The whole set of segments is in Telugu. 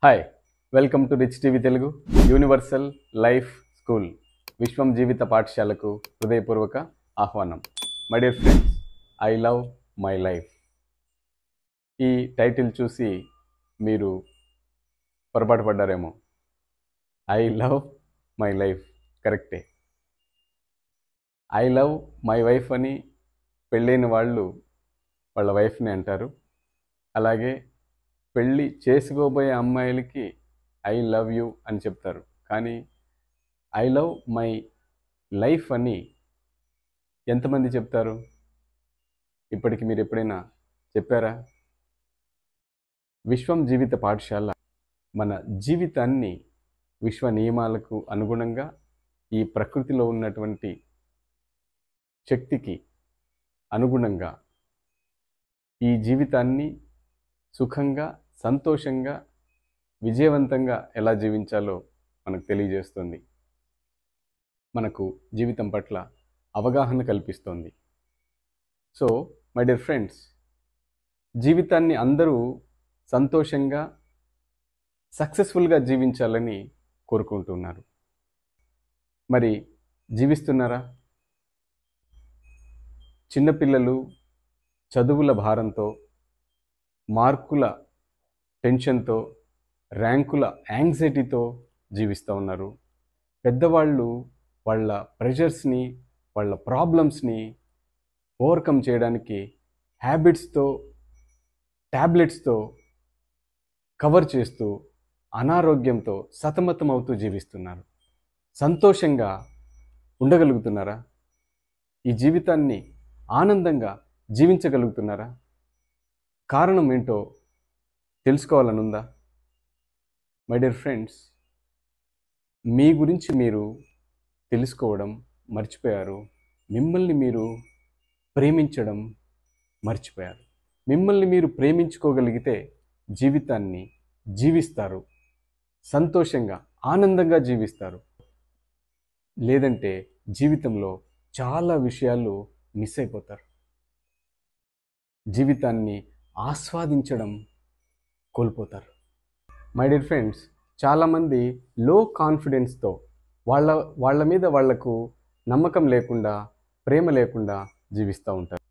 Hi welcome to rich TV Telugu universal life school విశ్వం జీవిత పాఠశాలకు హృదయపూర్వక ఆహ్వానం. My dear friends, I love my life. ఈ టైటిల్ చూసి మీరు పొరపాటు పడ్డారేమో. ఐ లవ్ మై లైఫ్ కరెక్టే. ఐ లవ్ మై వైఫ్ అని పెళ్ళైన వాళ్ళు వాళ్ళ వైఫ్ని అంటారు. అలాగే పెళ్ళి చేసుకోబోయే అమ్మాయిలకి ఐ లవ్ యూ అని చెప్తారు. కానీ ఐ లవ్ మై లైఫ్ అని ఎంతమంది చెప్తారు? ఇప్పటికి మీరు ఎప్పుడైనా చెప్పారా? విశ్వం జీవిత పాఠశాల మన జీవితాన్ని విశ్వ నియమాలకు అనుగుణంగా ఈ ప్రకృతిలో ఉన్నటువంటి శక్తికి అనుగుణంగా ఈ జీవితాన్ని సుఖంగా, సంతోషంగా, విజయవంతంగా ఎలా జీవించాలో మనకు తెలియజేస్తుంది. మనకు జీవితం పట్ల అవగాహన కల్పిస్తుంది. సో మై డియర్ ఫ్రెండ్స్, జీవితాన్ని అందరూ సంతోషంగా, సక్సెస్ఫుల్గా జీవించాలని కోరుకుంటున్నారు. మరి జీవిస్తున్నారా? చిన్నపిల్లలు చదువుల భారంతో, మార్కుల టెన్షన్తో, ర్యాంకుల యాంగ్జైటీతో జీవిస్తూ ఉన్నారు. పెద్దవాళ్ళు వాళ్ళ ప్రెషర్స్ని, వాళ్ళ ప్రాబ్లమ్స్ని ఓవర్కమ్ చేయడానికి హ్యాబిట్స్తో, ట్యాబ్లెట్స్తో కవర్ చేస్తూ అనారోగ్యంతో సతమతమవుతూ జీవిస్తున్నారు. సంతోషంగా ఉండగలుగుతున్నారా? ఈ జీవితాన్ని ఆనందంగా జీవించగలుగుతున్నారా? కారణం ఏంటో తెలుసుకోవాలనుందా? మై డియర్ ఫ్రెండ్స్, మీ గురించి మీరు తెలుసుకోవడం మర్చిపోయారు. మిమ్మల్ని మీరు ప్రేమించడం మర్చిపోయారు. మిమ్మల్ని మీరు ప్రేమించుకోగలిగితే జీవితాన్ని జీవిస్తారు, సంతోషంగా, ఆనందంగా జీవిస్తారు. లేదంటే జీవితంలో చాలా విషయాలు మిస్ అయిపోతారు. జీవితాన్ని ఆస్వాదించడం కోల్పోతారు. మై డియర్ ఫ్రెండ్స్, చాలామంది లో కాన్ఫిడెన్స్తో వాళ్ళ మీద వాళ్లకు నమ్మకం లేకుండా, ప్రేమ లేకుండా జీవిస్తూ ఉంటారు.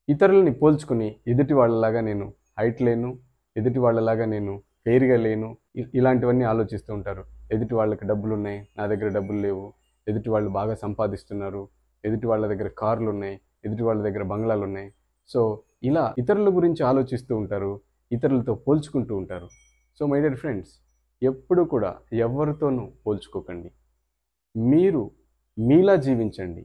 ఇతరులని పోల్చుకుని ఎదుటి వాళ్ళలాగా నేను హైట్ లేను, ఎదుటి వాళ్ళలాగా నేను ఫెయిర్గా లేను, ఇలాంటివన్నీ ఆలోచిస్తూ ఉంటారు. ఎదుటి వాళ్ళకి డబ్బులు ఉన్నాయి, నా దగ్గర డబ్బులు లేవు. ఎదుటి వాళ్ళు బాగా సంపాదిస్తున్నారు, ఎదుటి వాళ్ళ దగ్గర కార్లు ఉన్నాయి, ఎదుటి వాళ్ళ దగ్గర బంగ్లాలు ఉన్నాయి. సో ఇలా ఇతరుల గురించి ఆలోచిస్తూ ఉంటారు, ఇతరులతో పోల్చుకుంటూ ఉంటారు. సో మై డియర్ ఫ్రెండ్స్, ఎప్పుడు కూడా ఎవరితోనూ పోల్చుకోకండి. మీరు మీలా జీవించండి.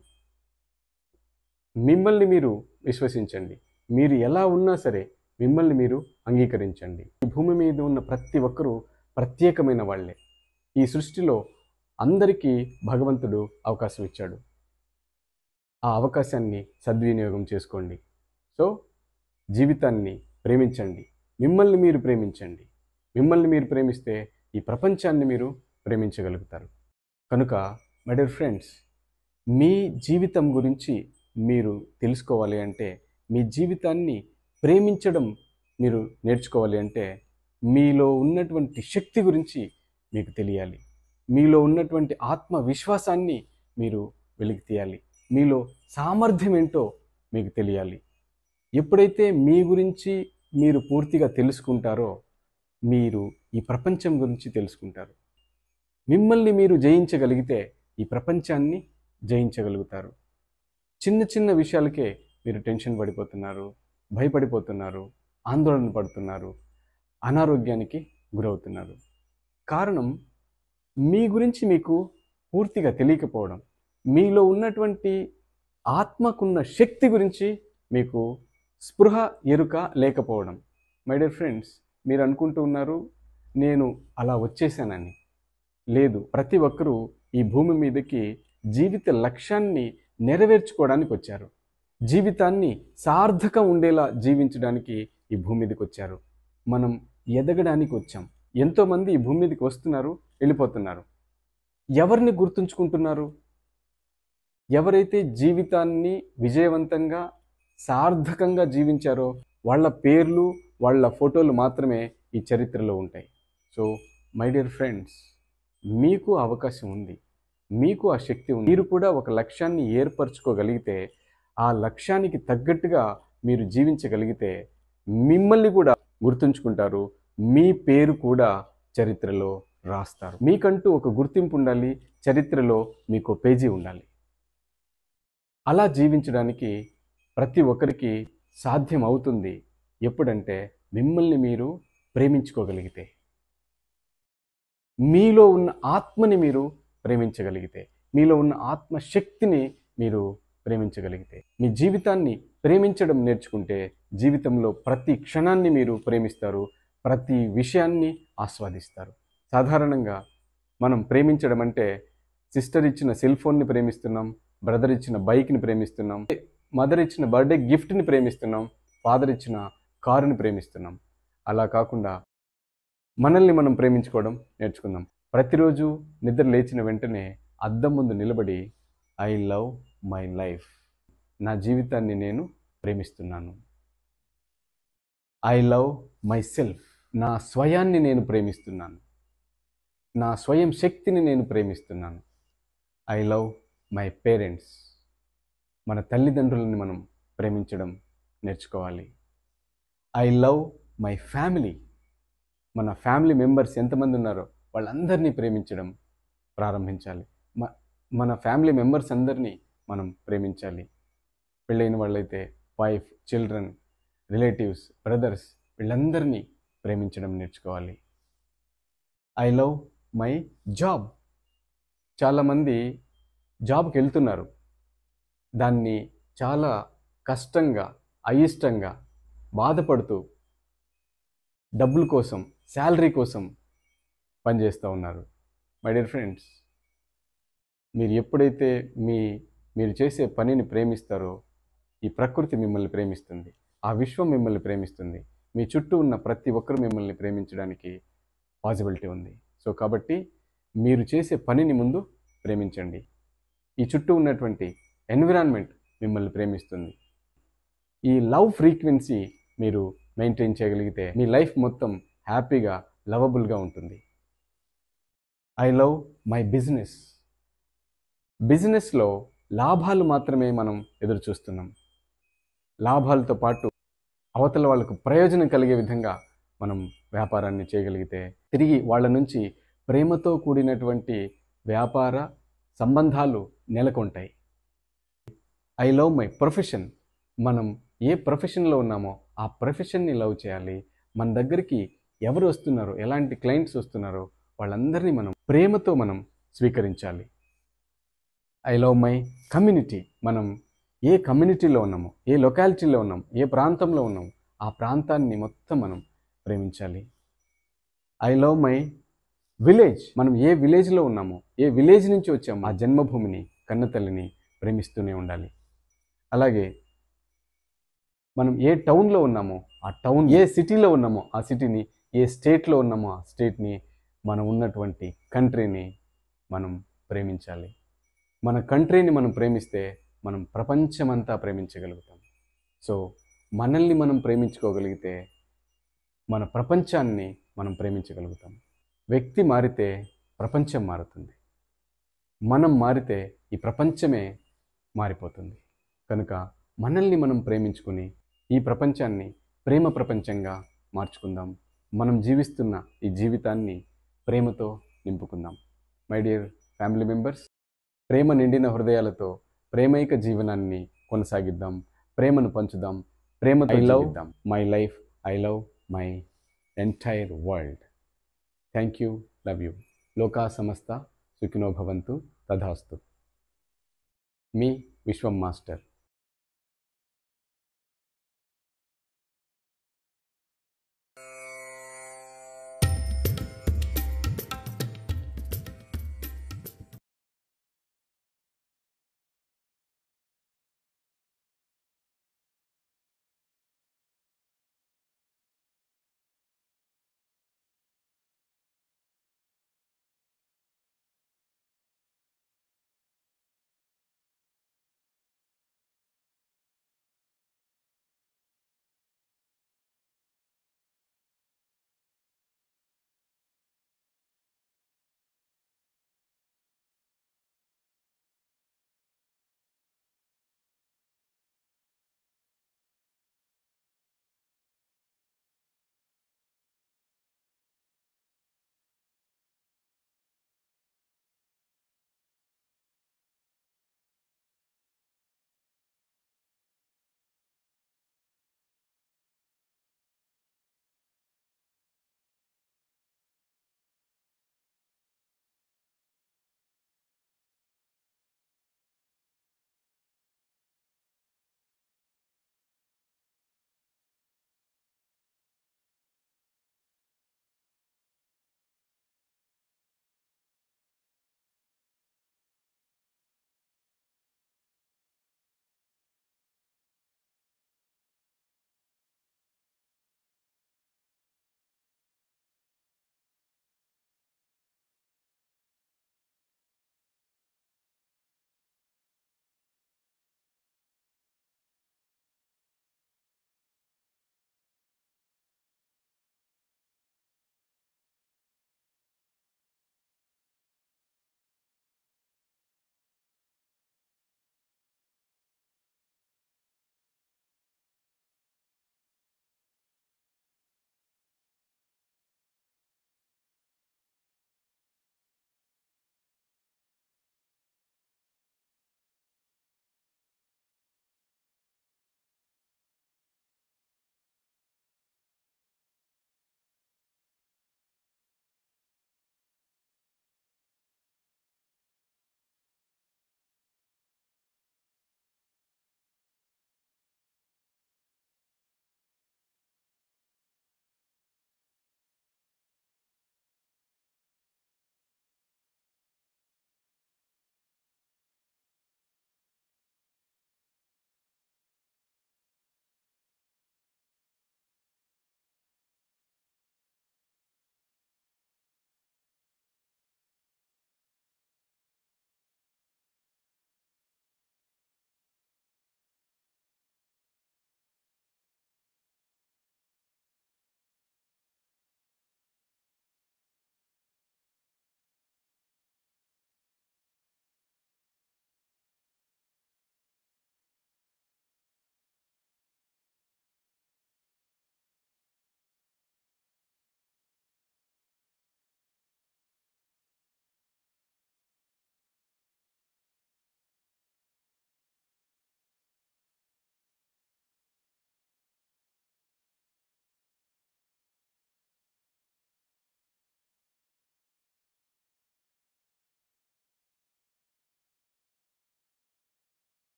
మిమ్మల్ని మీరు విశ్వసించండి. మీరు ఎలా ఉన్నా సరే మిమ్మల్ని మీరు అంగీకరించండి. ఈ భూమి మీద ఉన్న ప్రతి ఒక్కరూ ప్రత్యేకమైన వాళ్ళే. ఈ సృష్టిలో అందరికీ భగవంతుడు అవకాశం ఇచ్చాడు. ఆ అవకాశాన్ని సద్వినియోగం చేసుకోండి. సో జీవితాన్ని ప్రేమించండి, మిమ్మల్ని మీరు ప్రేమించండి. మిమ్మల్ని మీరు ప్రేమిస్తే ఈ ప్రపంచాన్ని మీరు ప్రేమించగలుగుతారు. కనుక మై డియర్ ఫ్రెండ్స్, మీ జీవితం గురించి మీరు తెలుసుకోవాలి అంటే, మీ జీవితాన్ని ప్రేమించడం మీరు నేర్చుకోవాలి అంటే, మీలో ఉన్నటువంటి శక్తి గురించి మీకు తెలియాలి. మీలో ఉన్నటువంటి ఆత్మవిశ్వాసాన్ని మీరు వెలికి తీయాలి. మీలో సామర్థ్యం ఏంటో మీకు తెలియాలి. ఎప్పుడైతే మీ గురించి మీరు పూర్తిగా తెలుసుకుంటారో, మీరు ఈ ప్రపంచం గురించి తెలుసుకుంటారు. మిమ్మల్ని మీరు జయించగలిగితే ఈ ప్రపంచాన్ని జయించగలుగుతారు. చిన్న చిన్న విషయాలకే మీరు టెన్షన్ పడిపోతున్నారు, భయపడిపోతున్నారు, ఆందోళన పడుతున్నారు, అనారోగ్యానికి గురవుతున్నారు. కారణం మీ గురించి మీకు పూర్తిగా తెలియకపోవడం, మీలో ఉన్నటువంటి ఆత్మకున్న శక్తి గురించి మీకు స్పృహ, ఎరుక లేకపోవడం. మై డియర్ ఫ్రెండ్స్, మీరు అనుకుంటూ ఉన్నారు నేను అలా వచ్చేసానని. లేదు, ప్రతి ఒక్కరూ ఈ భూమి మీదకి జీవిత లక్ష్యాన్ని నెరవేర్చుకోవడానికి వచ్చారు. జీవితాన్ని సార్థకం ఉండేలా జీవించడానికి ఈ భూమి మీదకి వచ్చారు. మనం ఎదగడానికి వచ్చాం. ఎంతోమంది ఈ భూమి మీదకి వస్తున్నారు, వెళ్ళిపోతున్నారు. ఎవరిని గుర్తుంచుకుంటున్నారు? ఎవరైతే జీవితాన్ని విజయవంతంగా, సార్థకంగా జీవించారో వాళ్ళ పేర్లు, వాళ్ళ ఫోటోలు మాత్రమే ఈ చరిత్రలో ఉంటాయి. సో మై డియర్ ఫ్రెండ్స్, మీకు అవకాశం ఉంది, మీకు ఆ శక్తి ఉంది. మీరు కూడా ఒక లక్ష్యాన్ని ఏర్పరచుకోగలిగితే, ఆ లక్ష్యానికి తగ్గట్టుగా మీరు జీవించగలిగితే మిమ్మల్ని కూడా గుర్తుంచుకుంటారు, మీ పేరు కూడా చరిత్రలో రాస్తారు. మీకంటూ ఒక గుర్తింపు ఉండాలి, చరిత్రలో మీకు పేజీ ఉండాలి. అలా జీవించడానికి ప్రతి ఒక్కరికి సాధ్యం అవుతుంది ఎప్పుడంటే మిమ్మల్ని మీరు ప్రేమించుకోగలిగితే, మీలో ఉన్న ఆత్మని మీరు ప్రేమించగలిగితే, మీలో ఉన్న ఆత్మశక్తిని మీరు ప్రేమించగలిగితే, మీ జీవితాన్ని ప్రేమించడం నేర్చుకుంటే జీవితంలో ప్రతి క్షణాన్ని మీరు ప్రేమిస్తారు, ప్రతి విషయాన్ని ఆస్వాదిస్తారు. సాధారణంగా మనం ప్రేమించడం అంటే సిస్టర్ ఇచ్చిన సెల్ ఫోన్ని ప్రేమిస్తున్నాం, బ్రదర్ ఇచ్చిన బైక్ని ప్రేమిస్తున్నాం, మదర్ ఇచ్చిన బర్త్డే గిఫ్ట్ని ప్రేమిస్తున్నాం, ఫాదర్ ఇచ్చిన కారుని ప్రేమిస్తున్నాం. అలా కాకుండా మనల్ని మనం ప్రేమించుకోవడం నేర్చుకుందాం. ప్రతిరోజు నిద్ర లేచిన వెంటనే అద్దం ముందు నిలబడి ఐ లవ్ మై లైఫ్, నా జీవితాన్ని నేను ప్రేమిస్తున్నాను. ఐ లవ్ మై సెల్ఫ్, నా స్వయాన్ని నేను ప్రేమిస్తున్నాను, నా స్వయం శక్తిని నేను ప్రేమిస్తున్నాను. ఐ లవ్ మై పేరెంట్స్, మన తల్లిదండ్రులని మనం ప్రేమించడం నేర్చుకోవాలి. ఐ లవ్ మై ఫ్యామిలీ, మన ఫ్యామిలీ మెంబర్స్ ఎంతమంది ఉన్నారో వాళ్ళందరినీ ప్రేమించడం ప్రారంభించాలి. మన ఫ్యామిలీ మెంబర్స్ అందరినీ మనం ప్రేమించాలి. పెళ్ళైన వాళ్ళైతే వైఫ్, చిల్డ్రన్, రిలేటివ్స్, బ్రదర్స్, వీళ్ళందరినీ ప్రేమించడం నేర్చుకోవాలి. ఐ లవ్ మై జాబ్, చాలామంది జాబ్కి వెళ్తున్నారు, దాన్ని చాలా కష్టంగా, అయిష్టంగా, బాధపడుతూ డబ్బుల కోసం, శాలరీ కోసం పనిచేస్తూ ఉన్నారు. మై డియర్ ఫ్రెండ్స్, మీరు ఎప్పుడైతే మీరు చేసే పనిని ప్రేమిస్తారో ఈ ప్రకృతి మిమ్మల్ని ప్రేమిస్తుంది, ఆ విశ్వం మిమ్మల్ని ప్రేమిస్తుంది, మీ చుట్టూ ఉన్న ప్రతి ఒక్కరు మిమ్మల్ని ప్రేమించడానికి పాసిబిలిటీ ఉంది. సో కాబట్టి మీరు చేసే పనిని ముందు ప్రేమించండి. ఈ చుట్టూ ఉన్నటువంటి ఎన్విరాన్మెంట్ మిమ్మల్ని ప్రేమిస్తుంది. ఈ లవ్ ఫ్రీక్వెన్సీ మీరు మెయింటైన్ చేయగలిగితే మీ లైఫ్ మొత్తం హ్యాపీగా, లవబుల్గా ఉంటుంది. ఐ లవ్ మై బిజినెస్, బిజినెస్లో లాభాలు మాత్రమే మనం ఎదురు చూస్తున్నాం. లాభాలతో పాటు అవతల వాళ్ళకు ప్రయోజనం కలిగే విధంగా మనం వ్యాపారాన్ని చేయగలిగితే తిరిగి వాళ్ళ నుంచి ప్రేమతో కూడినటువంటి వ్యాపార సంబంధాలు నెలకొంటాయి. ఐ లవ్ మై ప్రొఫెషన్, మనం ఏ ప్రొఫెషన్లో ఉన్నామో ఆ ప్రొఫెషన్ని లవ్ చేయాలి. మన దగ్గరికి ఎవరు వస్తున్నారో, ఎలాంటి క్లయింట్స్ వస్తున్నారో వాళ్ళందరినీ మనం ప్రేమతో మనం స్వీకరించాలి. ఐ లవ్ మై కమ్యూనిటీ, మనం ఏ కమ్యూనిటీలో ఉన్నామో, ఏ లొకాలిటీలో ఉన్నామో, ఏ ప్రాంతంలో ఉన్నామో ఆ ప్రాంతాన్ని మొత్తం మనం ప్రేమించాలి. ఐ లవ్ మై విలేజ్, మనం ఏ విలేజ్లో ఉన్నామో, ఏ విలేజ్ నుంచి వచ్చామో ఆ జన్మభూమిని, కన్నతల్లిని ప్రేమిస్తూనే ఉండాలి. అలాగే మనం ఏ టౌన్లో ఉన్నామో ఆ టౌన్, ఏ సిటీలో ఉన్నామో ఆ సిటీని, ఏ స్టేట్లో ఉన్నామో ఆ స్టేట్ని, మనం ఉన్నటువంటి కంట్రీని మనం ప్రేమించాలి. మన కంట్రీని మనం ప్రేమిస్తే మనం ప్రపంచమంతా ప్రేమించగలుగుతాం. సో మనల్ని మనం ప్రేమించుకోగలిగితే మన ప్రపంచాన్ని మనం ప్రేమించగలుగుతాం. వ్యక్తి మారితే ప్రపంచం మారుతుంది, మనం మారితే ఈ ప్రపంచమే మారిపోతుంది. కనుక మనల్ని మనం ప్రేమించుకుని ఈ ప్రపంచాన్ని ప్రేమ ప్రపంచంగా మార్చుకుందాం. మనం జీవిస్తున్న ఈ జీవితాన్ని ప్రేమతో నింపుకుందాం. మై డియర్ ఫ్యామిలీ మెంబర్స్, ప్రేమ నిండిన హృదయాలతో ప్రేమైక జీవనాన్ని కొనసాగిద్దాం, ప్రేమను పంచుదాం, ప్రేమతో జీవిద్దాం. My life, I love my entire world. Thank you, love you. లోకా సమస్త సుఖినో భవంతు, తథాస్తు. మీ విశ్వం మాస్టర్.